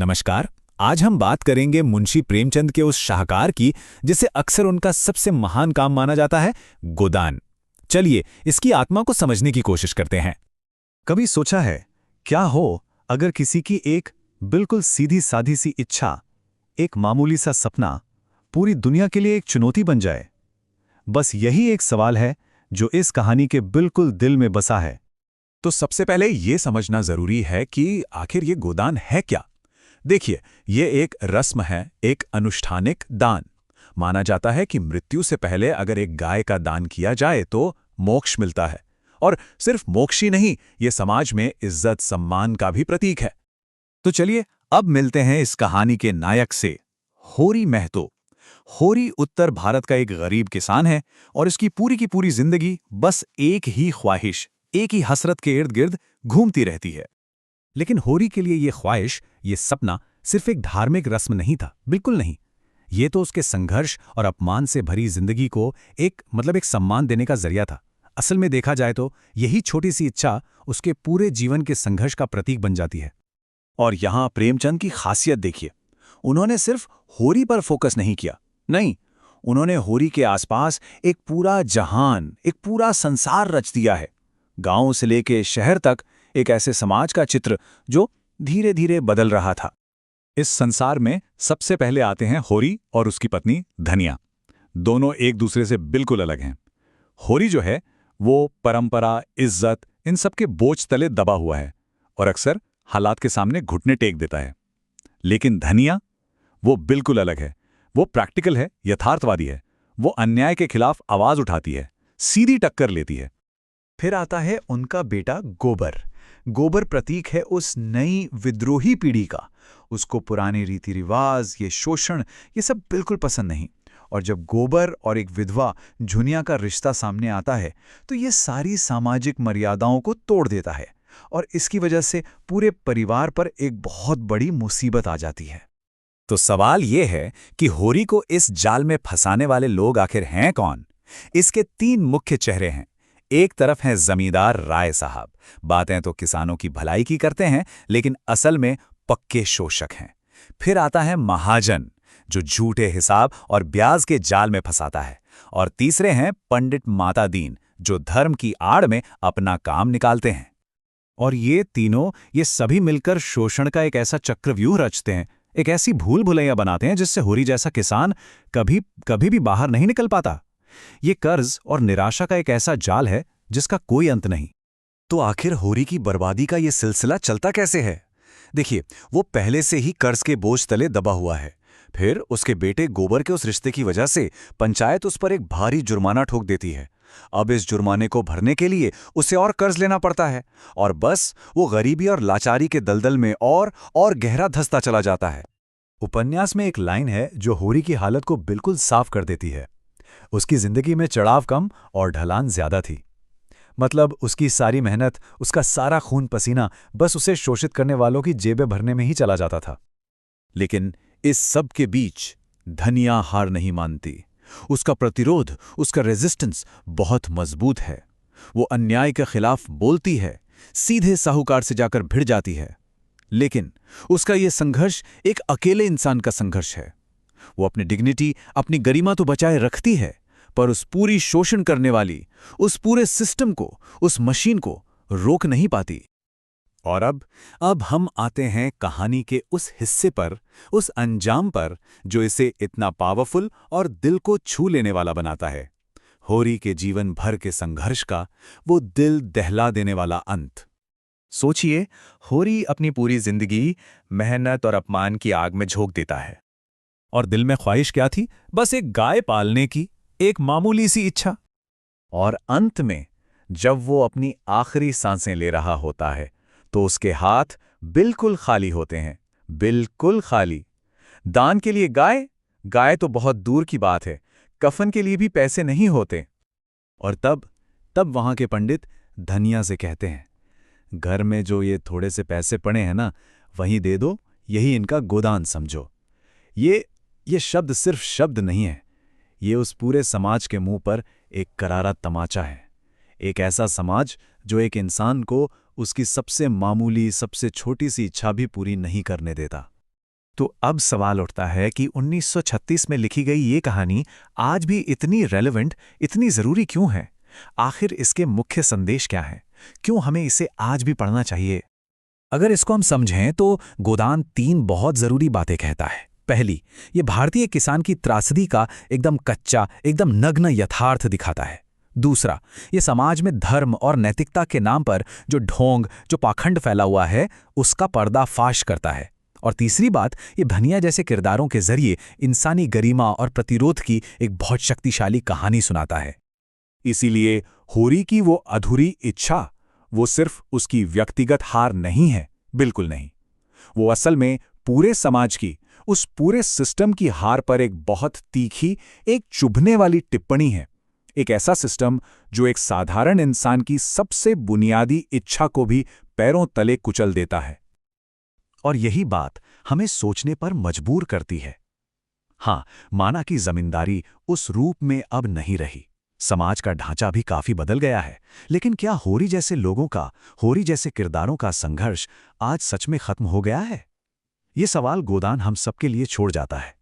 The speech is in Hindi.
नमस्कार। आज हम बात करेंगे मुंशी प्रेमचंद के उस शाहकार की जिसे अक्सर उनका सबसे महान काम माना जाता है, गोदान। चलिए इसकी आत्मा को समझने की कोशिश करते हैं। कभी सोचा है क्या हो अगर किसी की एक बिल्कुल सीधी साधी सी इच्छा, एक मामूली सा सपना पूरी दुनिया के लिए एक चुनौती बन जाए? बस यही एक सवाल है जो इस कहानी के बिल्कुल दिल में बसा है। तो सबसे पहले ये समझना जरूरी है कि आखिर ये गोदान है क्या। देखिए, ये एक रस्म है, एक अनुष्ठानिक दान। माना जाता है कि मृत्यु से पहले अगर एक गाय का दान किया जाए तो मोक्ष मिलता है। और सिर्फ मोक्ष ही नहीं, ये समाज में इज्जत सम्मान का भी प्रतीक है। तो चलिए अब मिलते हैं इस कहानी के नायक से, होरी महतो। होरी उत्तर भारत का एक गरीब किसान है और इसकी पूरी की पूरी जिंदगी बस एक ही ख्वाहिश, एक ही हसरत के इर्द गिर्द घूमती रहती है। लेकिन होरी के लिए ये ख्वाहिश, ये सपना सिर्फ एक धार्मिक रस्म नहीं था, बिल्कुल नहीं। ये तो उसके संघर्ष और अपमान से भरी जिंदगी को एक सम्मान देने का जरिया था। असल में देखा जाए तो यही छोटी सी इच्छा उसके पूरे जीवन के संघर्ष का प्रतीक बन जाती है। और यहां प्रेमचंद की खासियत देखिए, उन्होंने सिर्फ होरी पर फोकस नहीं किया, नहीं, उन्होंने होरी के आसपास एक पूरा जहान, एक पूरा संसार रच दिया है। गांव से लेके शहर तक एक ऐसे समाज का चित्र जो धीरे धीरे बदल रहा था। इस संसार में सबसे पहले आते हैं होरी और उसकी पत्नी धनिया। दोनों एक दूसरे से बिल्कुल अलग हैं। होरी जो है वो परंपरा, इज्जत, इन सब के बोझ तले दबा हुआ है और अक्सर हालात के सामने घुटने टेक देता है। लेकिन धनिया, वो बिल्कुल अलग है। वो प्रैक्टिकल है, यथार्थवादी है। वो अन्याय के खिलाफ आवाज उठाती है, सीधी टक्कर लेती है। फिर आता है उनका बेटा गोबर। गोबर प्रतीक है उस नई विद्रोही पीढ़ी का। उसको पुराने रीति रिवाज, ये शोषण, ये सब बिल्कुल पसंद नहीं। और जब गोबर और एक विधवा झुनिया का रिश्ता सामने आता है तो ये सारी सामाजिक मर्यादाओं को तोड़ देता है और इसकी वजह से पूरे परिवार पर एक बहुत बड़ी मुसीबत आ जाती है। तो सवाल ये है कि होरी को इस जाल में फंसाने वाले लोग आखिर हैं कौन? इसके तीन मुख्य चेहरे हैं। एक तरफ हैं जमींदार राय साहब। बातें तो किसानों की भलाई की करते हैं, लेकिन असल में पक्के शोषक हैं। फिर आता है महाजन, जो झूठे हिसाब और ब्याज के जाल में फंसाता है। और तीसरे हैं पंडित माता दीन, जो धर्म की आड़ में अपना काम निकालते हैं। और ये तीनों, ये सभी मिलकर शोषण का एक ऐसा चक्रव्यूह रचते हैं, एक ऐसी भूल भुलैया बनाते हैं जिससे होरी जैसा किसान कभी भी बाहर नहीं निकल पाता। ये कर्ज और निराशा का एक ऐसा जाल है जिसका कोई अंत नहीं। तो आखिर होरी की बर्बादी का ये सिलसिला चलता कैसे है? देखिए, वो पहले से ही कर्ज के बोझ तले दबा हुआ है। फिर उसके बेटे गोबर के उस रिश्ते की वजह से पंचायत उस पर एक भारी जुर्माना ठोक देती है। अब इस जुर्माने को भरने के लिए उसे और कर्ज लेना पड़ता है और बस वो गरीबी और लाचारी के दलदल में और गहरा धंसता चला जाता है। उपन्यास में एक लाइन है जो होरी की हालत को बिल्कुल साफ कर देती है। उसकी जिंदगी में चढ़ाव कम और ढलान ज्यादा थी। मतलब उसकी सारी मेहनत, उसका सारा खून पसीना बस उसे शोषित करने वालों की जेबें भरने में ही चला जाता था। लेकिन इस सब के बीच धनिया हार नहीं मानती। उसका प्रतिरोध, उसका रेजिस्टेंस बहुत मजबूत है। वो अन्याय के खिलाफ बोलती है, सीधे साहूकार से जाकर भिड़ जाती है। लेकिन उसका ये संघर्ष एक अकेले इंसान का संघर्ष है। वो अपनी डिग्निटी, अपनी गरिमा तो बचाए रखती है, पर उस पूरी शोषण करने वाली, उस पूरे सिस्टम को, उस मशीन को रोक नहीं पाती। और अब हम आते हैं कहानी के उस हिस्से पर, उस अंजाम पर जो इसे इतना पावरफुल और दिल को छू लेने वाला बनाता है। होरी के जीवन भर के संघर्ष का वो दिल दहला देने वाला अंत। सोचिए, होरी अपनी पूरी जिंदगी मेहनत और अपमान की आग में झोंक देता है। और दिल में ख्वाहिश क्या थी? बस एक गाय पालने की, एक मामूली सी इच्छा। और अंत में जब वो अपनी आखिरी सांसें ले रहा होता है तो उसके हाथ बिल्कुल खाली होते हैं, बिल्कुल खाली। दान के लिए गाय तो बहुत दूर की बात है, कफन के लिए भी पैसे नहीं होते। और तब वहां के पंडित धनिया से कहते हैं, घर में जो ये थोड़े से पैसे पड़े हैं ना, वहीं दे दो, यही इनका गोदान समझो। ये शब्द सिर्फ शब्द नहीं है, ये उस पूरे समाज के मुंह पर एक करारा तमाचा है। एक ऐसा समाज जो एक इंसान को उसकी सबसे मामूली, सबसे छोटी सी इच्छा भी पूरी नहीं करने देता। तो अब सवाल उठता है कि 1936 में लिखी गई ये कहानी आज भी इतनी रेलेवेंट, इतनी ज़रूरी क्यों है? आखिर इसके मुख्य संदेश क्या हैं? क्यों हमें इसे आज भी पढ़ना चाहिए? अगर इसको हम समझें तो गोदान 3 बहुत ज़रूरी बातें कहता है। पहली, ये भारतीय किसान की त्रासदी का एकदम कच्चा, एकदम नग्न यथार्थ दिखाता है। दूसरा, ये समाज में धर्म और नैतिकता के नाम पर जो ढोंग, जो पाखंड फैला हुआ है, उसका पर्दाफाश करता है। और तीसरी बात, ये भनिया जैसे किरदारों के जरिए इंसानी गरिमा और प्रतिरोध की एक बहुत शक्तिशाली कहानी सुनाता है। इसीलिए होरी की वो अधूरी इच्छा, वो सिर्फ उसकी व्यक्तिगत हार नहीं है, बिल्कुल नहीं। वो असल में पूरे समाज की, उस पूरे सिस्टम की हार पर एक बहुत तीखी, एक चुभने वाली टिप्पणी है। एक ऐसा सिस्टम जो एक साधारण इंसान की सबसे बुनियादी इच्छा को भी पैरों तले कुचल देता है। और यही बात हमें सोचने पर मजबूर करती है। हाँ, माना कि जमींदारी उस रूप में अब नहीं रही, समाज का ढांचा भी काफी बदल गया है, लेकिन क्या होरी जैसे लोगों का, होरी जैसे किरदारों का संघर्ष आज सच में खत्म हो गया है? ये सवाल गोदान हम सबके लिए छोड़ जाता है।